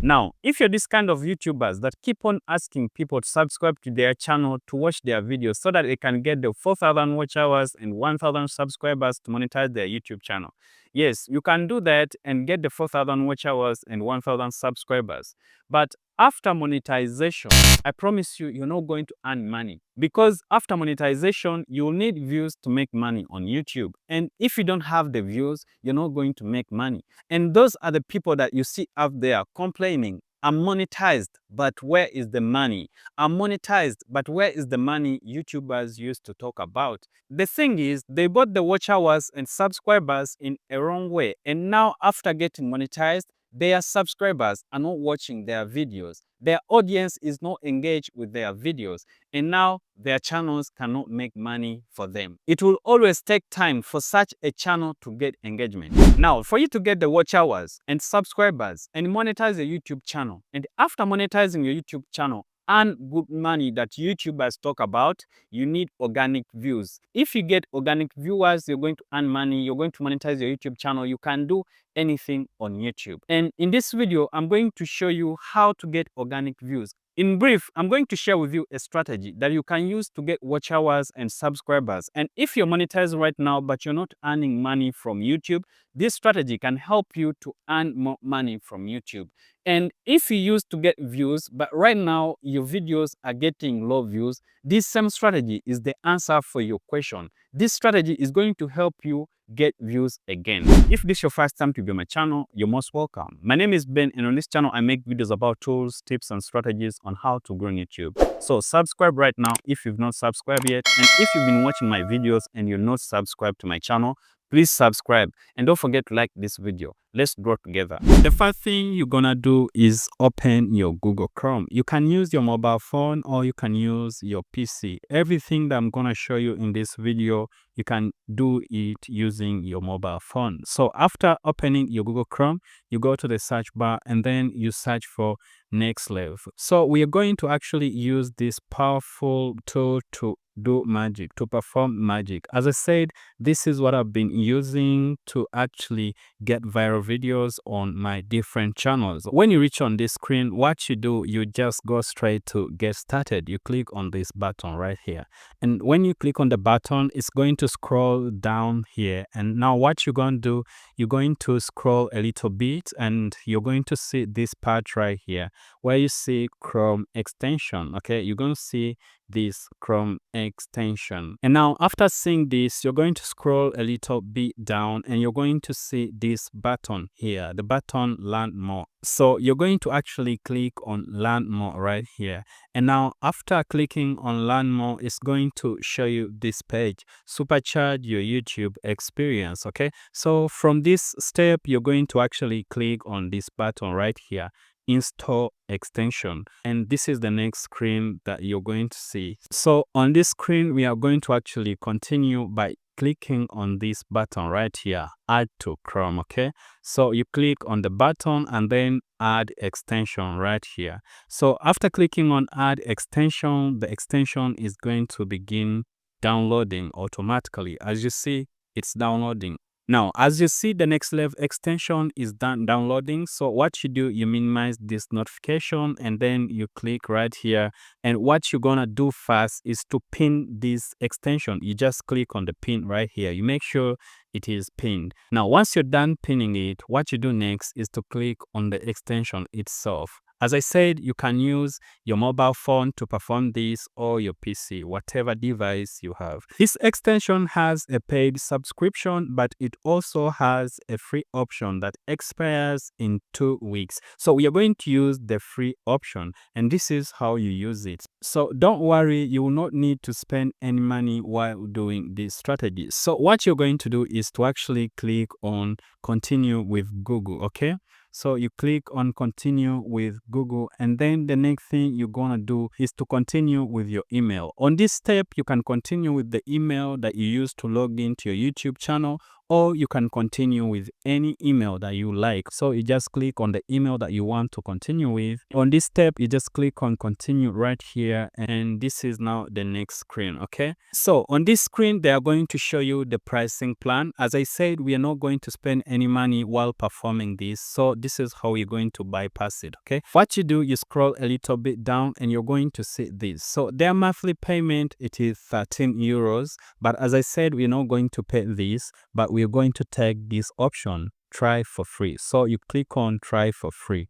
Now, if you're this kind of YouTubers that keep on asking people to subscribe to their channel to watch their videos so that they can get the 4,000 watch hours and 1,000 subscribers to monetize their YouTube channel, yes, you can do that and get the 4,000 watch hours and 1,000 subscribers. But after monetization, I promise you, you're not going to earn money, because after monetization, you'll need views to make money on YouTube. And if you don't have the views, you're not going to make money. And those are the people that you see out there complaining, I'm monetized, but where is the money? I'm monetized, but where is the money YouTubers used to talk about? The thing is, they bought the watch hours and subscribers in a wrong way. And now after getting monetized, their subscribers are not watching their videos. Their audience is not engaged with their videos. And now their channels cannot make money for them. It will always take time for such a channel to get engagement. Now, for you to get the watch hours and subscribers and monetize your YouTube channel, and after monetizing your YouTube channel, earn good money that YouTubers talk about, you need organic views. If you get organic viewers, you're going to earn money, you're going to monetize your YouTube channel, you can do anything on YouTube. And in this video, I'm going to show you how to get organic views. In brief, I'm going to share with you a strategy that you can use to get watch hours and subscribers. And if you're monetized right now, but you're not earning money from YouTube, this strategy can help you to earn more money from YouTube. And if you used to get views, but right now your videos are getting low views, this same strategy is the answer for your question. This strategy is going to help you get views again. If this is your first time to be on my channel, you're most welcome. My name is Ben, and on this channel I make videos about tools, tips, and strategies on how to grow on YouTube. So subscribe right now if you've not subscribed yet, and if you've been watching my videos and you're not subscribed to my channel, please subscribe and don't forget to like this video. Let's grow together. The first thing you're gonna do is open your Google Chrome. You can use your mobile phone or you can use your PC. Everything that I'm gonna show you in this video, you can do it using your mobile phone. So after opening your Google Chrome, you go to the search bar and then you search for Next Level. So we are going to actually use this powerful tool to do magic, to perform magic. As I said, this is what I've been using to actually get viral videos on my different channels. When you reach on this screen, what you do, you just go straight to get started. You click on this button right here. And when you click on the button, it's going to scroll down here. And now what you're going to do, you're going to scroll a little bit and you're going to see this part right here where you see Chrome extension. Okay, you're going to see this Chrome extension. And now after seeing this, you're going to scroll a little bit down and you're going to see this button here, the button Learn More. So you're going to actually click on Learn More right here. And now after clicking on Learn More, it's going to show you this page, Supercharge your YouTube experience. Okay, so from this step, you're going to actually click on this button right here, Install extension, and this is the next screen that you're going to see. So on this screen, we are going to actually continue by clicking on this button right here, Add to Chrome. Okay, so you click on the button and then Add extension right here. So after clicking on Add extension, the extension is going to begin downloading automatically. As you see, it's downloading. Now, as you see, the Next Level extension is done downloading. So what you do, you minimize this notification and then you click right here. And what you're gonna do first is to pin this extension. You just click on the pin right here. You make sure it is pinned. Now, once you're done pinning it, what you do next is to click on the extension itself. As I said, you can use your mobile phone to perform this or your PC, whatever device you have. This extension has a paid subscription, but it also has a free option that expires in 2 weeks. So we are going to use the free option, and this is how you use it. So don't worry, you will not need to spend any money while doing this strategy. So what you're going to do is to actually click on Continue with Google, okay? So you click on Continue with Google, and then the next thing you're gonna do is to continue with your email. On this step, you can continue with the email that you use to log into your YouTube channel, or you can continue with any email that you like. So you just click on the email that you want to continue with. On this step, you just click on continue right here, and this is now the next screen. Okay, so on this screen they are going to show you the pricing plan. As I said, we are not going to spend any money while performing this, so this is how you're going to bypass it. Okay, what you do, you scroll a little bit down and you're going to see this. So their monthly payment, it is 13 euros, but as I said, we're not going to pay this, but we're going to take this option, try for free. So you click on try for free.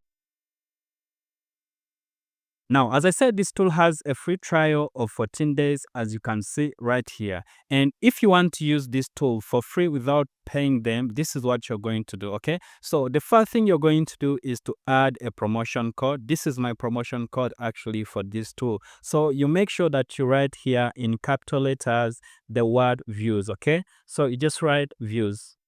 Now, as I said, this tool has a free trial of 14 days, as you can see right here. And if you want to use this tool for free without paying them, this is what you're going to do, okay? So the first thing you're going to do is to add a promotion code. This is my promotion code actually for this tool. So you make sure that you write here in capital letters the word views, okay? So you just write views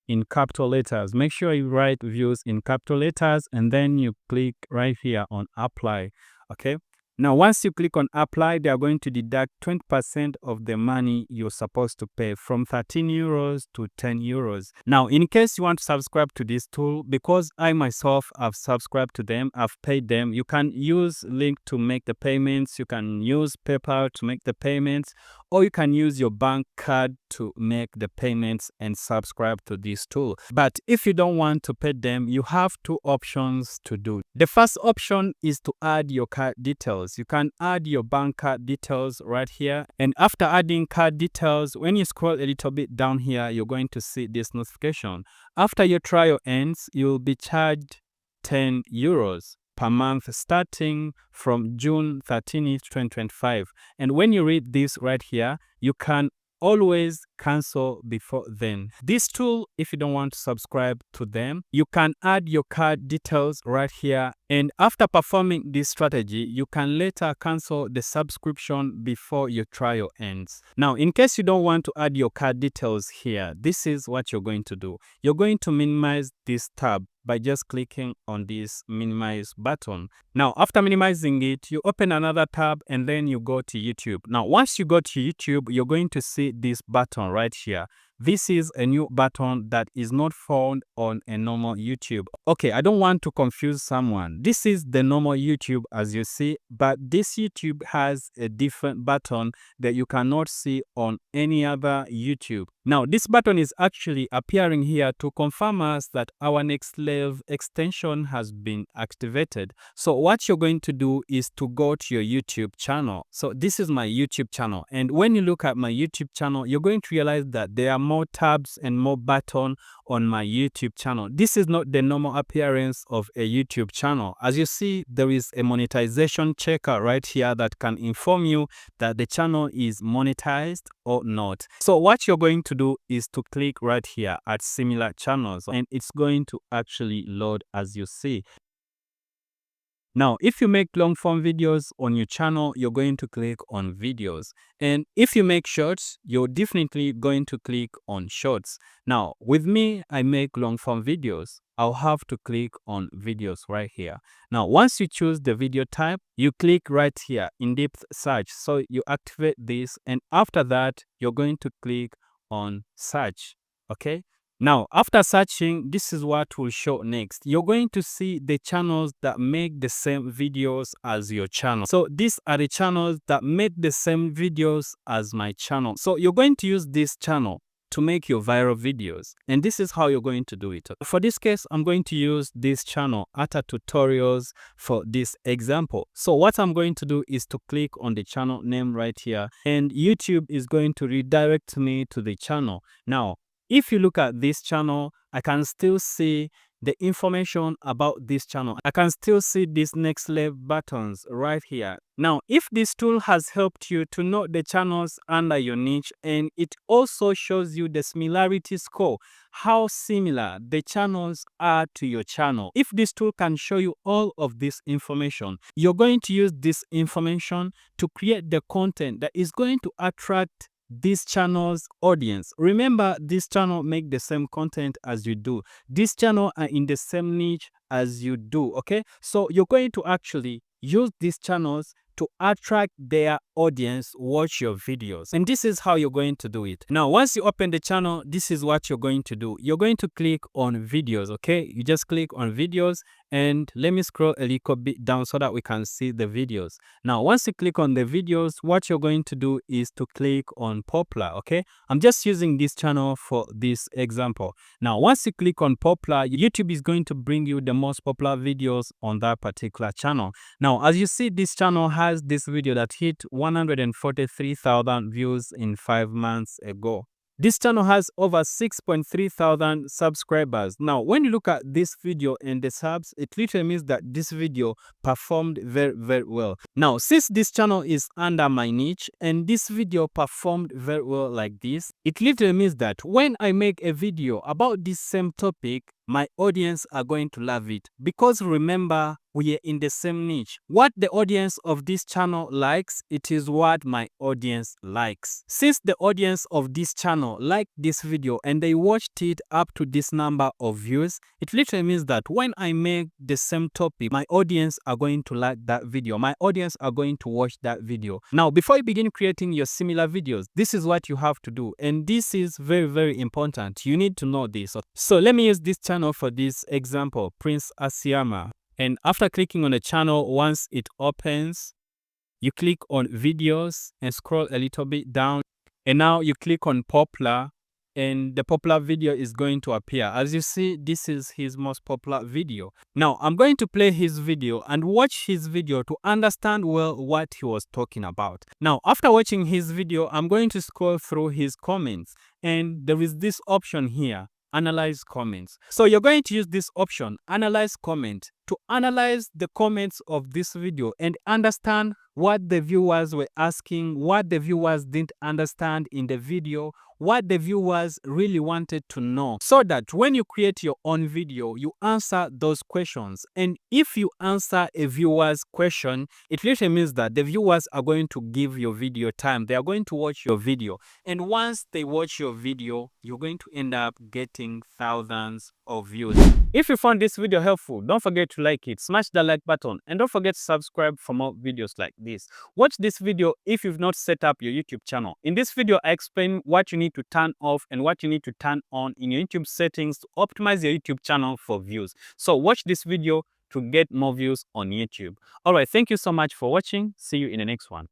in capital letters. Make sure you write views in capital letters, and then you click right here on apply. Okay, now once you click on apply, they are going to deduct 20% of the money you're supposed to pay, from 13 euros to 10 euros. Now, in case you want to subscribe to this tool, because I myself have subscribed to them, I've paid them, you can use link to make the payments, you can use PayPal to make the payments, or you can use your bank card to make the payments and subscribe to this tool. But if you don't want to pay them, you have two options to do. The first option is to add your card details. You can add your bank card details right here. And after adding card details, when you scroll a little bit down here, you're going to see this notification. After your trial ends, you'll be charged 10 euros per month starting from June 13th, 2025. And when you read this right here, you can always cancel before then. This tool, if you don't want to subscribe to them, you can add your card details right here, and after performing this strategy, you can later cancel the subscription before your trial ends. Now, in case you don't want to add your card details here, this is what you're going to do. You're going to minimize this tab by just clicking on this minimize button. Now, after minimizing it, you open another tab and then you go to YouTube. Now, once you go to YouTube, you're going to see this button right here. This is a new button that is not found on a normal YouTube. Okay, I don't want to confuse someone. This is the normal YouTube as you see, but this YouTube has a different button that you cannot see on any other YouTube. Now, this button is actually appearing here to confirm us that our next level extension has been activated. So what you're going to do is to go to your YouTube channel. So this is my YouTube channel. And when you look at my YouTube channel, you're going to realize that there are more tabs and more buttons on my YouTube channel. This is not the normal appearance of a YouTube channel. As you see, there is a monetization checker right here that can inform you that the channel is monetized or not. So what you're going to do is to click right here at similar channels, and it's going to actually load as you see. Now, if you make long form videos on your channel, you're going to click on videos. And if you make shorts, you're definitely going to click on shorts. Now, with me, I make long form videos. I'll have to click on videos right here. Now, once you choose the video type, you click right here, in-depth search. So you activate this, and after that, you're going to click on search, okay? Now, after searching, this is what will show next. You're going to see the channels that make the same videos as your channel. So these are the channels that make the same videos as my channel. So you're going to use this channel to make your viral videos, and this is how you're going to do it. For this case, I'm going to use this channel, Ata Tutorials, for this example. So what I'm going to do is to click on the channel name right here, and YouTube is going to redirect me to the channel. Now, if you look at this channel, I can still see the information about this channel. I can still see these next level buttons right here. Now, if this tool has helped you to know the channels under your niche, and it also shows you the similarity score, how similar the channels are to your channel. If this tool can show you all of this information, you're going to use this information to create the content that is going to attract this channel's audience. Remember, this channel make the same content as you do. This channel are in the same niche as you do, okay? So you're going to actually use these channels to attract their audience watch your videos. And this is how you're going to do it. Now, once you open the channel, this is what you're going to do. You're going to click on videos, okay? You just click on videos, and let me scroll a little bit down so that we can see the videos. Now, once you click on the videos, what you're going to do is to click on popular, okay? I'm just using this channel for this example. Now, once you click on popular, YouTube is going to bring you the most popular videos on that particular channel. Now, as you see, this channel has this video that hit 143,000 views in 5 months ago. This channel has over 6.3 thousand subscribers. Now, when you look at this video and the subs, it literally means that this video performed very, very well. Now, since this channel is under my niche and this video performed very well like this, it literally means that when I make a video about this same topic, my audience are going to love it, because remember, we are in the same niche. What the audience of this channel likes, it is what my audience likes. Since the audience of this channel liked this video and they watched it up to this number of views, it literally means that when I make the same topic, my audience are going to like that video. My audience are going to watch that video. Now, before you begin creating your similar videos, this is what you have to do. And this is very, very important. You need to know this. So let me use this channel for this example, Prince Asiama. And after clicking on the channel, once it opens, you click on videos and scroll a little bit down. And now you click on popular, and the popular video is going to appear. As you see, this is his most popular video. Now, I'm going to play his video and watch his video to understand well what he was talking about. Now, after watching his video, I'm going to scroll through his comments, and there is this option here, analyze comments. So you're going to use this option, analyze comment, to analyze the comments of this video and understand what the viewers were asking, what the viewers didn't understand in the video, what the viewers really wanted to know, so that when you create your own video, you answer those questions. And if you answer a viewer's question, it literally means that the viewers are going to give your video time. They are going to watch your video. And once they watch your video, you're going to end up getting thousands of views. If you found this video helpful, don't forget to like it, smash the like button, and don't forget to subscribe for more videos like this. Watch this video if you've not set up your YouTube channel. In this video, I explain what you need to turn off and what you need to turn on in your YouTube settings to optimize your YouTube channel for views. So watch this video to get more views on YouTube. All right, thank you so much for watching. See you in the next one.